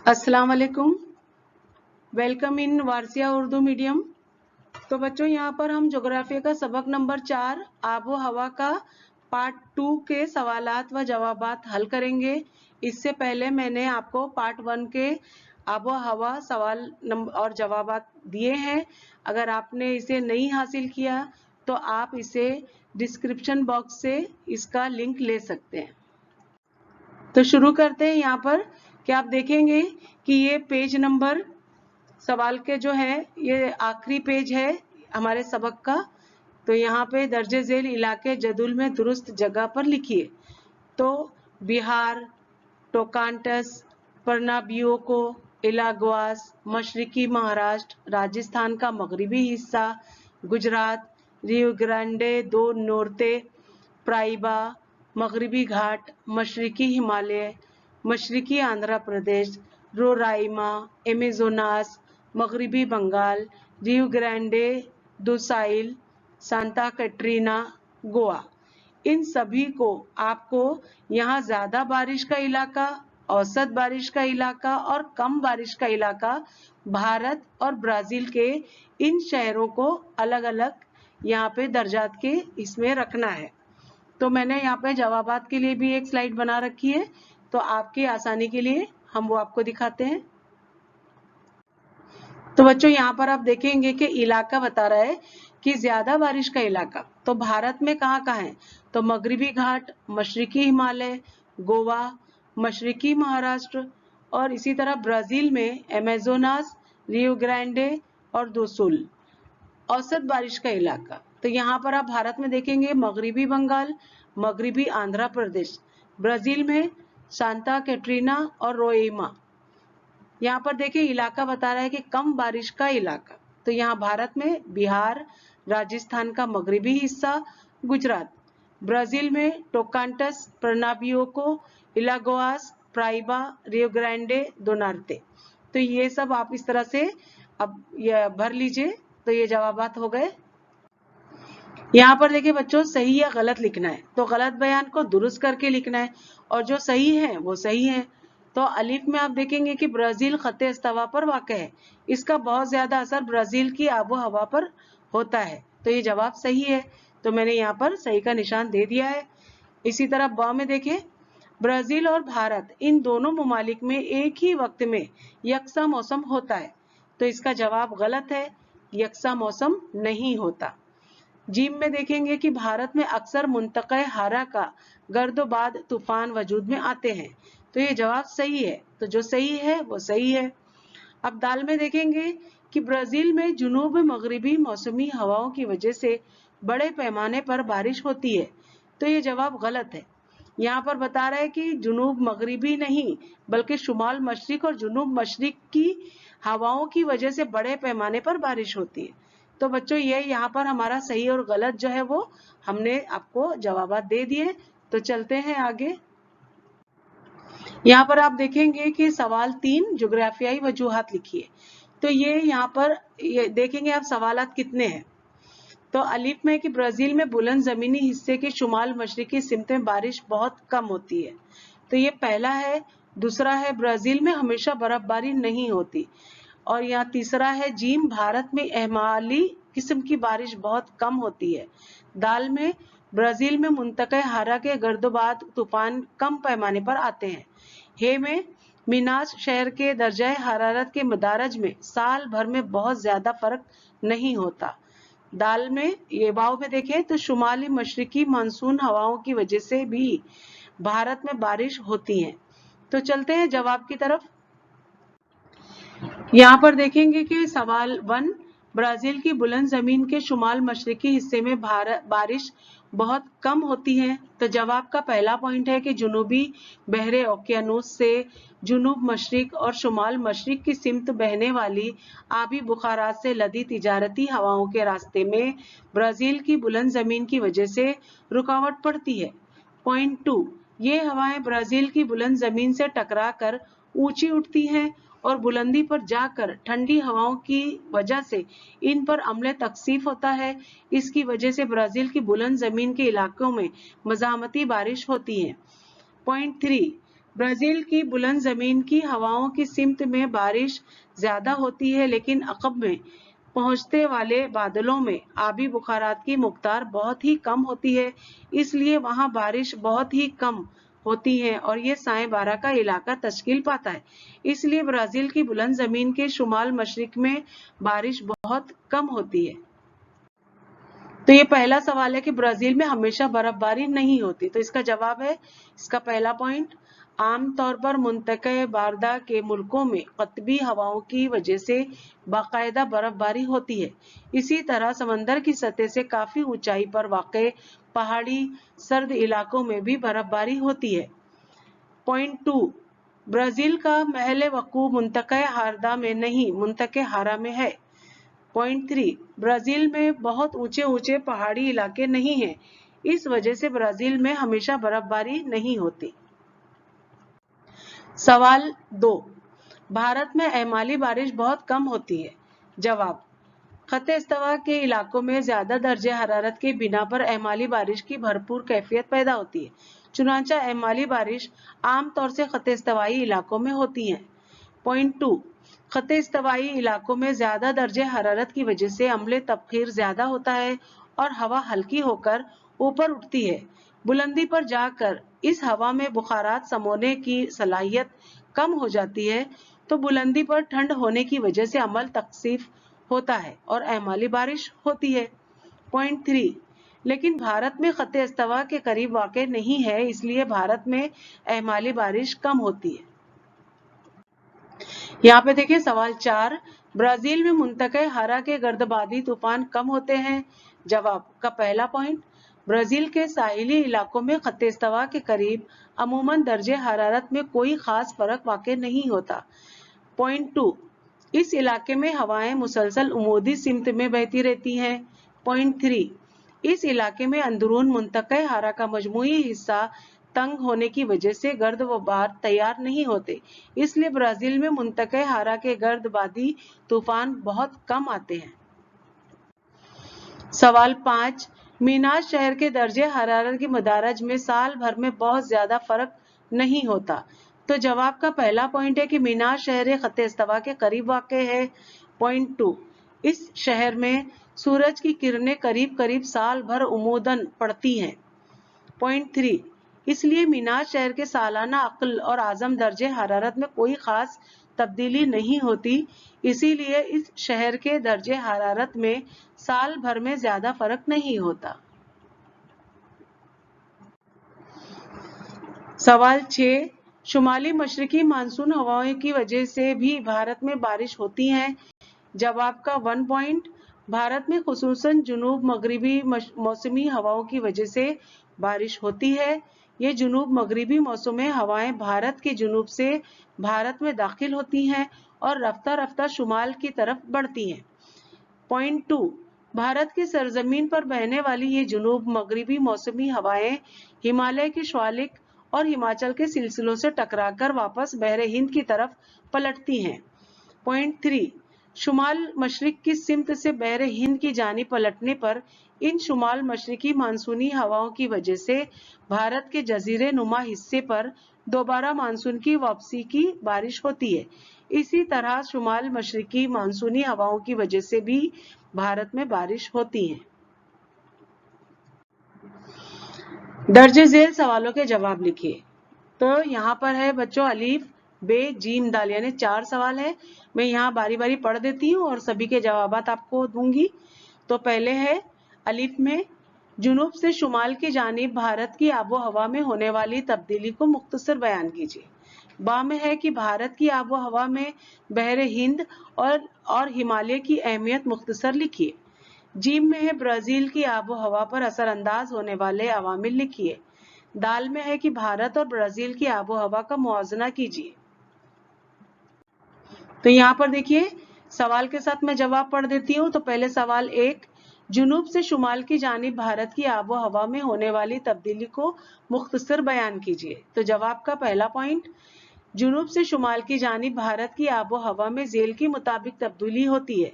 अस्सलाम वालेकुम। Welcome in Warsia Urdu medium. तो बच्चों यहाँ पर हम ज्योग्राफी का सबक नंबर 4 आबो हवा का पार्ट 2 के सवालात व जवाबात हल करेंगे। इससे पहले मैंने आपको पार्ट 1 के आबो हवा सवाल नंबर और जवाबात दिए हैं। अगर आपने इसे नहीं हासिल किया तो आप इसे डिस्क्रिप्शन बॉक्स से इसका लिंक ले सकते हैं। तो शुरू करते हैं। यहाँ पर कि आप देखेंगे कि ये पेज नंबर सवाल के जो है ये आखिरी पेज है हमारे सबक का। तो यहाँ पे दर्जे झेल इलाके जदुल में दुरुस्त जगह पर लिखिए। तो बिहार, टोकांटस, परनाबियोको, इलागवास, मशरकी महाराष्ट्र, राजस्थान का मगरबी हिस्सा, गुजरात, रियो ग्रांडे दो नॉर्ते, प्राइबा, मगरबी घाट, मशरकी हिमालय, मशरकी आंध्र प्रदेश, रोराइमा, एमेजोनास, मगरबी बंगाल, रियो ग्रांडे दो साइल, सांता कैटरीना, गोवा। इन सभी को आपको यहाँ ज्यादा बारिश का इलाका, औसत बारिश का इलाका और कम बारिश का इलाका भारत और ब्राजील के इन शहरों को अलग अलग यहाँ पे दर्जात के इसमें रखना है। तो मैंने यहाँ पे जवाबात के लिए भी एक स्लाइड बना रखी है, तो आपकी आसानी के लिए हम वो आपको दिखाते हैं। तो बच्चों यहाँ पर आप देखेंगे कि इलाका बता रहा है कि ज्यादा बारिश का इलाका तो भारत में कहाँ कहाँ है। तो मगरबी घाट, मशरकी हिमालय, गोवा, मशरकी महाराष्ट्र और इसी तरह ब्राजील में एमेजोनास, रियो ग्रांडे और दो सुल। औसत बारिश का इलाका तो यहाँ पर आप भारत में देखेंगे मगरबी बंगाल, मगरबी आंध्र प्रदेश, ब्राजील में सांता कैटरीना और रोएमा। यहाँ पर देखिए इलाका बता रहा है कि कम बारिश का इलाका तो यहाँ भारत में बिहार, राजस्थान का मगरबी हिस्सा, गुजरात, ब्राजील में टोकांटस, परनाबियोको, इलागोआस, प्राइबा, रियो ग्रांडे दो नॉर्ते। तो ये सब आप इस तरह से अब ये भर लीजिए। तो ये जवाबात हो गए। यहाँ पर देखिए बच्चों सही या गलत लिखना है, तो गलत बयान को दुरुस्त करके लिखना है और जो सही है वो सही है। तो अलिफ में आप देखेंगे कि ब्राजील खत्ते इस्तवा पर वाक़ है, इसका बहुत ज्यादा असर ब्राजील की आबो हवा पर होता है, तो ये जवाब सही है। तो मैंने यहाँ पर सही का निशान दे दिया है। इसी तरह ब में देखें ब्राजील और भारत इन दोनों ममालिक में एक ही वक्त में यकसा मौसम होता है, तो इसका जवाब गलत है, यकसा मौसम नहीं होता। जीम में देखेंगे कि भारत में अक्सर मुंतक़े हारा का गर्दोबाद तूफान वजूद में आते हैं, तो ये जवाब सही है। तो जो सही है वो सही है। अब दाल में देखेंगे कि ब्राजील में जुनूब मगरबी मौसमी हवाओं की वजह से बड़े पैमाने पर बारिश होती है, तो ये जवाब गलत है। यहाँ पर बता रहा है कि जुनूब मगरबी नहीं बल्कि शुमाल मशरिक और जुनूब मशरिक की हवाओं की वजह से बड़े पैमाने पर बारिश होती है। तो बच्चों ये यहाँ पर हमारा सही और गलत जो है वो हमने आपको जवाबात दे दिए। तो चलते हैं आगे। यहाँ पर आप देखेंगे कि सवाल 3 जोग्राफियाई वजूहात लिखिए। तो ये यहाँ पर ये देखेंगे आप सवालात कितने हैं। तो अलिफ में कि ब्राजील में बुलंद जमीनी हिस्से के शुमाल मशरिकी सिमत में बारिश बहुत कम होती है, तो ये पहला है। दूसरा है ब्राजील में हमेशा बर्फबारी नहीं होती। और यहाँ तीसरा है जीम भारत में एहमाली किस्म की बारिश बहुत कम होती है। दाल में ब्राजील में मुंतक़े हारा के गर्दोबाद तूफान कम पैमाने पर आते हैं। हे में मिनास शहर के दर्जा हरारत के मदारज में साल भर में बहुत ज्यादा फर्क नहीं होता। दाल में ये वाव में देखें तो शुमाली मशरकी मानसून हवाओं की वजह से भी भारत में बारिश होती है। तो चलते हैं जवाब की तरफ। यहाँ पर देखेंगे कि सवाल 1 ब्राजील की बुलंद जमीन के शुमाल मशरकी हिस्से में बारिश बहुत कम होती है। तो जवाब का पहला पॉइंट है कि जुनूबी बहरे ओकियानूस से जुनूब मशरिक और शुमाल मशरिक की सिमत बहने वाली आबी बुखारात से लदी तिजारती हवाओं के रास्ते में ब्राजील की बुलंद जमीन की वजह से रुकावट पड़ती है। पॉइंट 2 ये हवाएं ब्राजील की बुलंद जमीन से टकरा कर ऊंची उठती हैं और बुलंदी पर जाकर ठंडी हवाओं की वजह से इन पर अम्ल तकसीफ होता है। इसकी वजह से ब्राजील की बुलंद जमीन के इलाकों में मज़ामती बारिश होती है। पॉइंट 3 ब्राजील की बुलंद जमीन की हवाओं की सिमत में बारिश ज्यादा होती है, लेकिन अक़ब में पहुंचते वाले बादलों में आबी बुखारात की मकदार बहुत ही कम होती है, इसलिए वहां बारिश बहुत ही कम होती है और ये साए बारह का इलाका तश्कील पाता है। इसलिए ब्राजील की बुलंद जमीन के शुमाल मशरिक में बारिश बहुत कम होती है। तो ये पहला सवाल है कि ब्राजील में हमेशा बर्फबारी नहीं होती, तो इसका जवाब है इसका पहला पॉइंट, आमतौर पर मुंतक़े बारदा के मुल्कों में क़त्बी हवाओं की वजह से बाकायदा बर्फबारी होती है। इसी तरह समंदर की सतह से काफी ऊंचाई पर वाक़े पहाड़ी सर्द इलाकों में भी बर्फबारी होती है। पॉइंट 2, ब्राजील का महल वक़ूफ़ मुंतक़े हारदा में नहीं, मुंतक़े हारा में है। पॉइंट 3, ब्राजील में बहुत ऊंचे ऊंचे पहाड़ी इलाके नहीं हैं, इस वजह से ब्राजील में हमेशा बर्फबारी नहीं होती। सवाल 2, भारत में एमाली बारिश बहुत कम होती है। जवाब, खत्े इस्तवा के इलाकों में ज्यादा दर्जे हरारत के बिना पर एमाली बारिश की भरपूर कैफियत पैदा होती है। चुनांचा एमाली बारिश आमतौर से खत्े इस्तवाई इलाकों में होती है। पॉइंट 2, खत्े इस्तवाई इलाकों में ज्यादा दर्जे हरारत की वजह से अम्ले तबखीर ज्यादा होता है और हवा हल्की होकर ऊपर उठती है। बुलंदी पर जाकर इस हवा में बुखारात समोने की सलाहियत कम हो जाती है, तो बुलंदी पर ठंड होने की वजह से अमल तकसीफ होता है और एमाली बारिश होती है। पॉइंट 3, लेकिन भारत में खत्े इस्तवा के करीब वाक़ नहीं है, इसलिए भारत में एमाली बारिश कम होती है। यहाँ पे देखिए सवाल 4, ब्राजील में मुंतक़े हारा के गर्दबादी तूफान कम होते हैं। जवाब का पहला पॉइंट, ब्राजील के साहिली इलाकों में खत्े इस्तवा के करीब अमूमन दर्जे हरारत में कोई खास फर्क वाक़ नहीं होता। पॉइंट 2, इस इलाके में हवाएं मुसलसल उमूदी सिमत में बहती रहती हैं। पॉइंट 3, इस इलाके में अंदरून मुंतक़े हारा का मजमूई हिस्सा तंग होने की वजह से गर्द व बार तैयार नहीं होते, इसलिए ब्राजील में मुंतक़े हारा के गर्दबादी तूफान बहुत कम आते हैं। सवाल 5, मीनास शहर के दर्जे हरारत की मदारज में साल भर में बहुत ज्यादा फर्क नहीं होता। तो जवाब का पहला पॉइंट है कि मीनास शहर खत्े इस्तवा के करीब वाक़ है। पॉइंट 2, इस शहर में सूरज की किरणें करीब करीब साल भर उमूदन पड़ती हैं। पॉइंट 3, इसलिए मीनास शहर के सालाना अक्ल और आजम दर्जे हरारत में कोई खास तब्दीली नहीं होती, इसीलिए इस शहर के दर्जे हरारत में साल भर में ज्यादा फर्क नहीं होता। सवाल 6, शुमाली मशरकी मानसून हवाओं की वजह से भी भारत में बारिश होती है। जवाब का 1 पॉइंट, भारत में खुसूसन जुनूब मगरिबी मौसमी हवाओं की वजह से बारिश होती है। ये जुनूब मगरिबी मौसमी हवाएं भारत के जुनूब से भारत में दाखिल होती हैं और रफ्ता रफ्ता शुमाल की तरफ बढ़ती हैं। पॉइंट 2, भारत की सरजमीन पर बहने वाली ये जुनूब मगरिबी मौसमी हवाएं हिमालय के श्वालिक और हिमाचल के सिलसिलों से टकराकर वापस बहरे हिंद की तरफ पलटती हैं। पॉइंट 3, शुमाल मशरिक की सिमत से बहरे हिंद की जानिब पलटने पर इन शुमाल मशरिकी मानसूनी हवाओं की वजह से भारत के जजीरे नुमा हिस्से पर दोबारा मानसून की वापसी की बारिश होती है। इसी तरह शुमाल मशरिकी मानसूनी हवाओं की वजह से भी भारत में बारिश होती है। दर्जे झेल सवालों के जवाब लिखिए। तो यहाँ पर है बच्चों अलीफ बे जीम दाल, यानी 4 सवाल है। मैं यहाँ बारी बारी पढ़ देती हूँ और सभी के जवाबात आपको दूंगी। तो पहले है अलीफ में, जुनूब से शुमाल की जानिब भारत की आबो हवा में होने वाली तब्दीली को मुख्तसर बयान कीजिए। बा में है कि भारत की आबो हवा में बहरे हिंद और हिमालय की अहमियत मुख्तसर लिखिए। जीम में है ब्राजील की आबो हवा पर असरअंदाज होने वाले अवामिल लिखिए। दाल में है कि भारत और ब्राजील की आबो हवा का मुआवजना कीजिए। तो यहाँ पर देखिए सवाल के साथ मैं जवाब पढ़ देती हूँ। तो पहले सवाल 1, जुनूब से शुमाल की जानिब भारत की आबो हवा में होने वाली तब्दीली को मुख्तसर बयान कीजिए। तो जवाब का पहला पॉइंट, जुनूब से शुमाल की जानिब भारत की आबो हवा में झेल के मुताबिक तब्दीली होती है।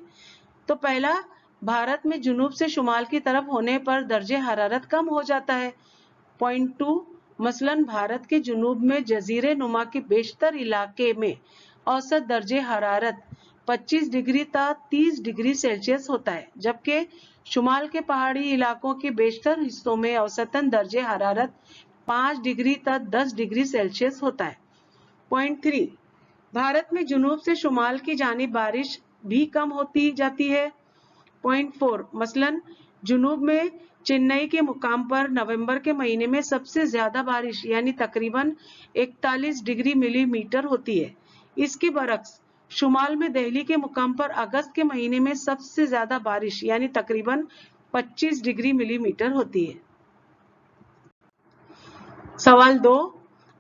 तो पहला, भारत में जुनूब से शुमाल की तरफ होने पर दर्जे हरारत कम हो जाता है। पॉइंट 2, मसलन भारत के जुनूब में जजीरे नुमा के बेशतर इलाके में औसत दर्जे हरारत 25 डिग्री ता 30 डिग्री सेल्सियस होता है, जबकि शुमाल के पहाड़ी इलाकों के बेशतर हिस्सों में औसतन दर्जे हरारत 5 डिग्री तक 10 डिग्री सेल्सियस होता है। पॉइंट 3, भारत में जुनूब से शुमाल की जानिब बारिश भी कम होती जाती है। पॉइंट 4, मसलन जुनूब में चेन्नई के मुकाम पर नवंबर के महीने में सबसे ज्यादा बारिश यानी तकरीबन 41 डिग्री मिलीमीटर होती है। इसके बरक्स शुमाल में दिल्ली के मुकाम पर अगस्त के महीने में सबसे ज्यादा बारिश यानी तकरीबन 25 डिग्री मिलीमीटर होती है। सवाल 2,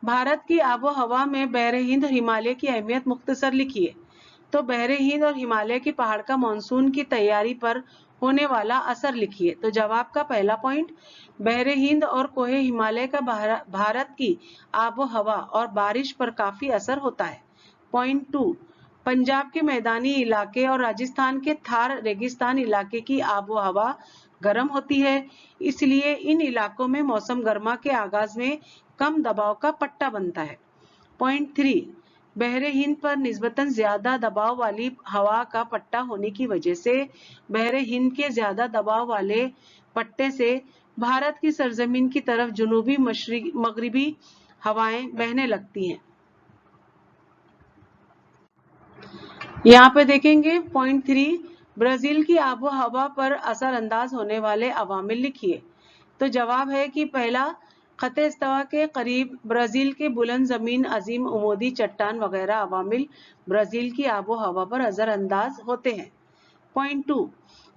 भारत की आबो हवा में बहरे हिंद और हिमालय की अहमियत मुख्तसर लिखिए। तो बहरे हिंद और हिमालय की पहाड़ का मानसून की तैयारी पर होने वाला असर लिखिए। तो जवाब का पहला पॉइंट, बहरे हिंद और कोहे हिमालय का भारत की आबो हवा और बारिश पर काफी असर होता है। पॉइंट 2, पंजाब के मैदानी इलाके और राजस्थान के थार रेगिस्तान इलाके की आबो हवा गर्म होती है, इसलिए इन इलाकों में मौसम गर्मा के आगाज में कम दबाव का पट्टा बनता है। पॉइंट 3, बहरे हिंद पर निस्बतन ज्यादा दबाव वाली हवा का पट्टा होने की वजह से बहरे हिंद के ज्यादा दबाव वाले पट्टे से भारत की सरजमीन की तरफ जुनूबी मगरिबी हवाएं बहने लगती हैं। यहाँ पे देखेंगे पॉइंट 3, ब्राजील की आबो हवा पर असर अंदाज होने वाले अवामिल लिखिए। तो जवाब है कि पहला, खते इस्तवा के करीब ब्राजील के बुलंद जमीन, अजीम उमूदी चट्टान वगैरह अवामिल ब्राजील की आबो हवा पर असर अंदाज होते हैं। पॉइंट 2,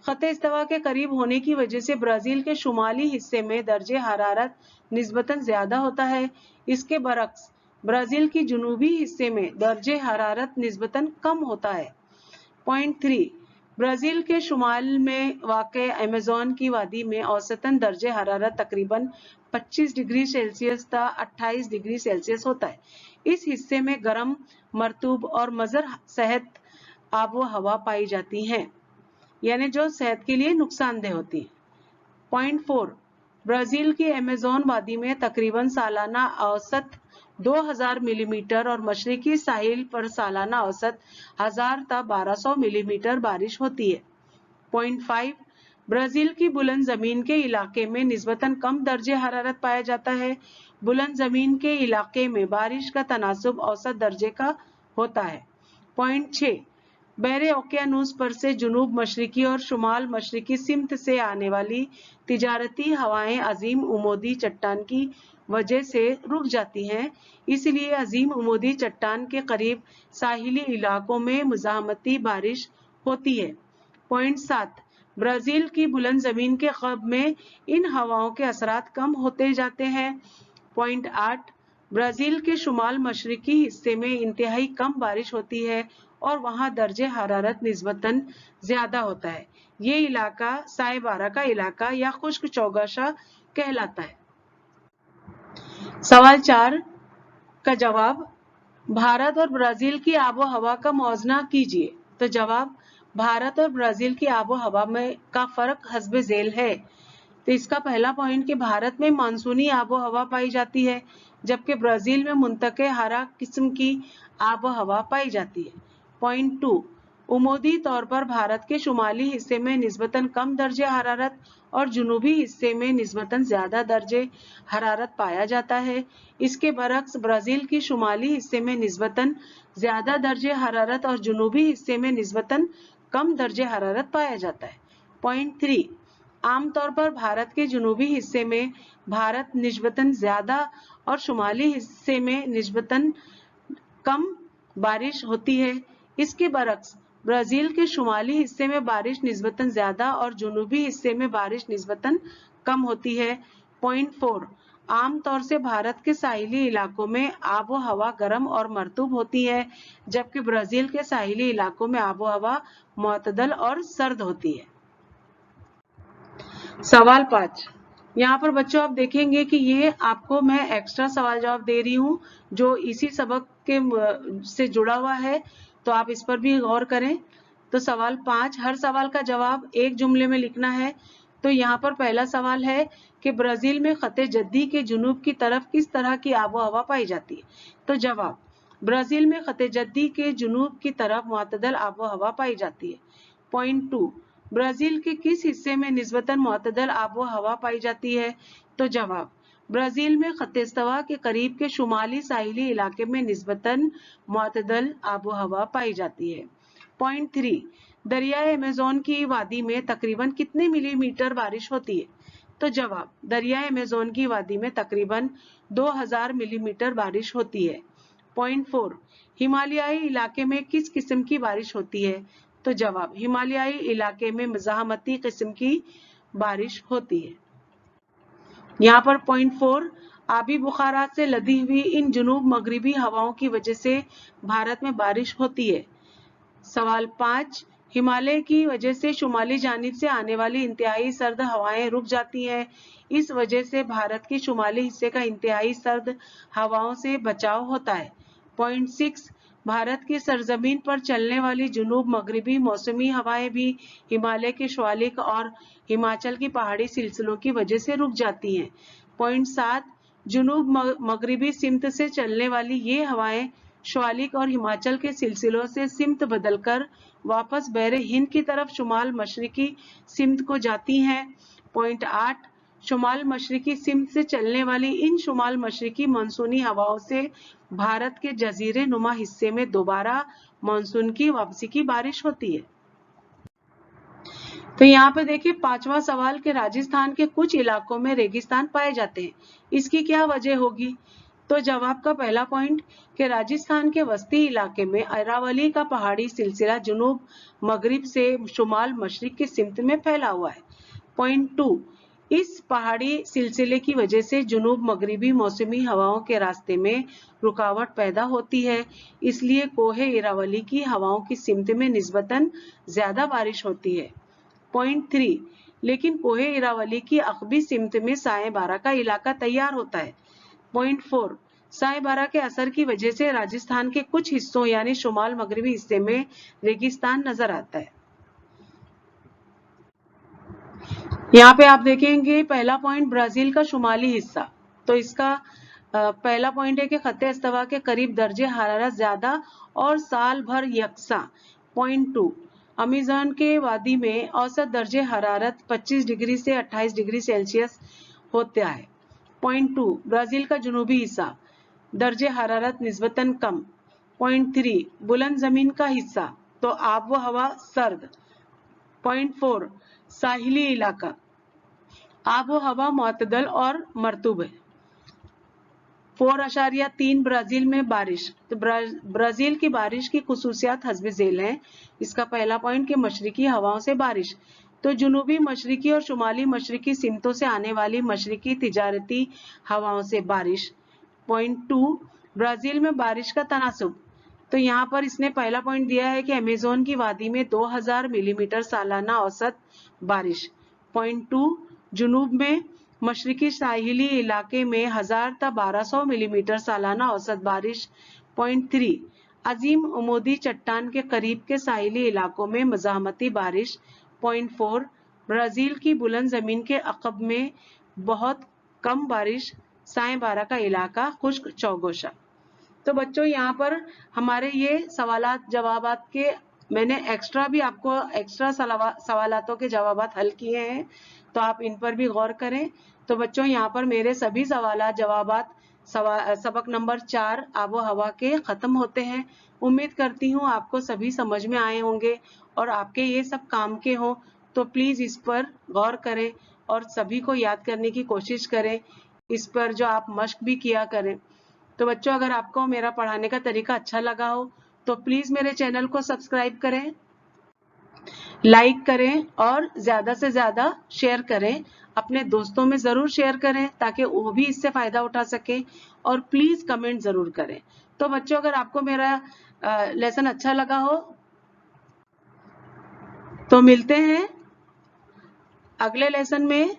खते इस्तवा के करीब होने की वजह से ब्राजील के शुमाली हिस्से में दर्जे हरारत निस्बतन ज्यादा होता है। इसके बरक्स ब्राजील की जुनूबी हिस्से में दर्जे हरारत निस्बतन कम होता है। पॉइंट 3, ब्राजील के शुमाल में वाक़े अमेज़न की वादी में औसतन दर्जे हरारत तकरीबन 25 डिग्री सेल्सियस ता 28 डिग्री सेल्सियस होता है। इस हिस्से में गर्म, मरतूब और मज़र सेहत आबो हवा पाई जाती हैं, यानी जो सेहत के लिए नुकसानदेह होती है। पॉइंट 4, ब्राजील की अमेज़न वादी में तकरीबन सालाना औसत 2000 मिलीमीटर और मशरकी साहिल पर सालाना औसत 1000 ता 1200 मिलीमीटर बारिश होती है। पॉइंट 5, ब्राजील की बुलंद जमीन के इलाके में निस्बतन कम दर्जे हरारत पाया जाता है। बुलंद जमीन के इलाके में बारिश का तनासुब औसत दर्जे का होता है। पॉइंट 6, बहरे ओकियानूस पर से जुनूब मशरिकी और शुमाल मशरिकी सिमत से आने वाली तिजारती हवाएं अजीम उमूदी चट्टान की वजह से रुक जाती हैं, इसलिए अजीम उमूदी चट्टान के करीब साहिली इलाकों में मुज़ाहमती बारिश होती है। पॉइंट 7, ब्राजील की बुलंद जमीन के क़र्ब में इन हवाओं के असरात कम होते जाते हैं। पॉइंट 8, ब्राजील के शुमाल मशरिकी हिस्से में इंतहाई कम बारिश होती है और वहां दर्जे हरारत निस्बतन ज्यादा होता है। ये इलाका साइबारा का इलाका या खुश्क चौगाशा कहलाता है। सवाल 4 का जवाब, भारत और ब्राजील की आबो हवा का मौजना कीजिए। तो जवाब, भारत और ब्राजील की आबो हवा में का फर्क हस्बे झेल है। तो इसका पहला पॉइंट कि भारत में मानसूनी आबो हवा पाई जाती है, जबकि ब्राजील में मुंतके हरा किस्म की आबो हवा पाई जाती है। पॉइंट 2, उमूदी तौर पर भारत के शुमाली हिस्से में निस्बतन कम दर्जे हरारत और जुनूबी हिस्से में निस्बतन ज्यादा दर्जे हरारत पाया जाता है। इसके बरक्स ब्राजील की शुमाली हिस्से में निस्बतन ज्यादा दर्जे हरारत और जुनूबी हिस्से में निस्बतन कम दर्जे हरारत पाया जाता है। पॉइंट 3, आमतौर पर भारत के जुनूबी हिस्से में भारत निस्बतन ज्यादा और शुमाली हिस्से में निस्बतन कम बारिश होती है। इसके बरक्स ब्राजील के शुमाली हिस्से में बारिश निस्बतन ज्यादा और जुनूबी हिस्से में बारिश निस्बतन कम होती है। पॉइंट 4, आमतौर से भारत के साहिली इलाकों में आबो हवा गर्म और मरतूब होती है, जबकि ब्राजील के साहिली इलाकों में आबो हवा मुअतदल और सर्द होती है। सवाल 5, यहाँ पर बच्चों आप देखेंगे कि ये आपको मैं एक्स्ट्रा सवाल जवाब दे रही हूँ जो इसी सबक के से जुड़ा हुआ है, तो आप इस पर भी गौर करें। तो सवाल 5, हर सवाल का जवाब एक जुमले में लिखना है। तो यहाँ पर पहला सवाल है कि ब्राजील में खते जद्दी के जुनूब की तरफ किस तरह की आबो हवा पाई जाती है। तो जवाब, ब्राजील में खते जद्दी के जुनूब की तरफ मुअतदल आबो हवा पाई जाती है। पॉइंट 2, ब्राजील के किस हिस्से में निस्बतन मुअतदल आबो हवा पाई जाती है। तो जवाब, ब्राजील में खत्तेस्तवा के करीब के शुमाली साहिली इलाके में निस्बतन मुअतदल आबो हवा पाई जाती है। पॉइंट 3, दरियाए अमेज़न की वादी में तकरीबन कितने मिलीमीटर बारिश होती है। तो जवाब, दरियाए अमेज़न की वादी में तकरीबन 2000 मिलीमीटर बारिश होती है। पॉइंट 4, हिमालयाई इलाके में किस किस्म की बारिश होती है। तो जवाब, हिमालयाई इलाके में मज़ाहमती किस्म की बारिश होती है। यहाँ पर पॉइंट 4, आबी बुखारात से लदी हुई इन जुनूब मगरिबी हवाओं की वजह से भारत में बारिश होती है। सवाल 5, हिमालय की वजह से शुमाली जानिब से आने वाली इंतहाई सर्द हवाएं रुक जाती हैं। इस वजह से भारत के शुमाली हिस्से का इंतहाई सर्द हवाओं से बचाव होता है। पॉइंट 6, भारत की सरजमीन पर चलने वाली जुनूब मगरिबी मौसमी हवाएं भी हिमालय के शिवालिक और हिमाचल की पहाड़ी सिलसिलों की वजह से रुक जाती हैं। पॉइंट 7, जुनूब मगरिबी सिमत से चलने वाली ये हवाएं शिवालिक और हिमाचल के सिलसिलों से सिमत बदलकर वापस बहरे हिंद की तरफ शुमाल मशरिकी सिमत को जाती हैं। पॉइंट 8, शुमाल मशरिकी सिमत से चलने वाली इन शुमाल मशरिकी मानसूनी हवाओं से भारत के जजीरे नुमा हिस्से में दोबारा मानसून की वापसी की बारिश होती है। तो यहाँ पे देखिए 5वां सवाल के राजस्थान के कुछ इलाकों में रेगिस्तान पाए जाते हैं, इसकी क्या वजह होगी। तो जवाब का पहला पॉइंट कि राजस्थान के वस्ती इलाके में अरावली का पहाड़ी सिलसिला जुनूब मगरिब से शुमाल मशरिक की सिमत में फैला हुआ है। पॉइंट 2, इस पहाड़ी सिलसिले की वजह से जुनूब मगरिबी मौसमी हवाओं के रास्ते में रुकावट पैदा होती है, इसलिए कोहे इरावली की हवाओं की सिमत में निस्बतन ज्यादा बारिश होती है। पॉइंट 3, लेकिन कोहे इरावली की अकबी सिमत में साए बारा का इलाका तैयार होता है। पॉइंट 4, साए बारा के असर की वजह से राजस्थान के कुछ हिस्सों यानी शुमाल मगरिबी हिस्से में रेगिस्तान नजर आता है। यहाँ पे आप देखेंगे पहला पॉइंट ब्राजील का शुमाली हिस्सा, तो इसका पहला पॉइंट है कि खत्ते इस्तवा के करीब दर्जे हरारत ज्यादा और साल भर यकसा। पॉइंट 2, अमेज़न के वादी में औसत दर्जे हरारत 25 डिग्री से 28 डिग्री सेल्सियस होता है। पॉइंट 2, ब्राजील का जुनूबी हिस्सा दर्जे हरारत निस्बतन कम। पॉइंट 3, बुलंद जमीन का हिस्सा, तो आबो हवा सर्द। पॉइंट 4, साहिली इलाका, आबो हवा मुअतदल और मरतूब है। 4.3, ब्राजील में बारिश, तो ब्राजील की बारिश की खुसूसियात हस्ब झेल हैं। इसका पहला पॉइंट कि मशरिकी हवाओं से बारिश, तो जुनूबी मशरिकी और शुमाली मशरिकी सिमतों से आने वाली मशरिकी तिजारती हवाओं से बारिश। पॉइंट 2, ब्राजील में बारिश का तनासुब, तो यहाँ पर इसने पहला पॉइंट दिया है कि अमेज़न की वादी में 2000 मिलीमीटर सालाना औसत बारिश। पॉइंट 2, जुनूब में मशरिकी साहिली इलाके में 1000 ता 1200 मिलीमीटर सालाना औसत बारिश। पॉइंट 3, अजीम उमोदी चट्टान के करीब के साहिली इलाकों में मज़ाहमती बारिश। पॉइंट 4, ब्राजील की बुलंद जमीन के अकब में बहुत कम बारिश, साए बारा का इलाका खुश्क चौगोशा। तो बच्चों यहाँ पर हमारे ये सवालात जवाबात के मैंने एक्स्ट्रा भी आपको एक्स्ट्रा सवालातों के जवाबात हल किए हैं, तो आप इन पर भी गौर करें। तो बच्चों यहाँ पर मेरे सभी सवालात जवाबात सबक नंबर 4 आबो हवा के खत्म होते हैं। उम्मीद करती हूँ आपको सभी समझ में आए होंगे और आपके ये सब काम के हों, तो प्लीज इस पर गौर करें और सभी को याद करने की कोशिश करें। इस पर जो आप मश्क भी किया करें। तो बच्चों अगर आपको मेरा पढ़ाने का तरीका अच्छा लगा हो तो प्लीज मेरे चैनल को सब्सक्राइब करें, लाइक करें और ज्यादा से ज्यादा शेयर करें। अपने दोस्तों में जरूर शेयर करें ताकि वो भी इससे फायदा उठा सके, और प्लीज कमेंट जरूर करें। तो बच्चों अगर आपको मेरा लेसन अच्छा लगा हो तो मिलते हैं अगले लेसन में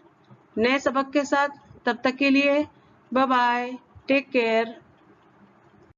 नए सबक के साथ। तब तक के लिए बाय बाय, टेक केयर।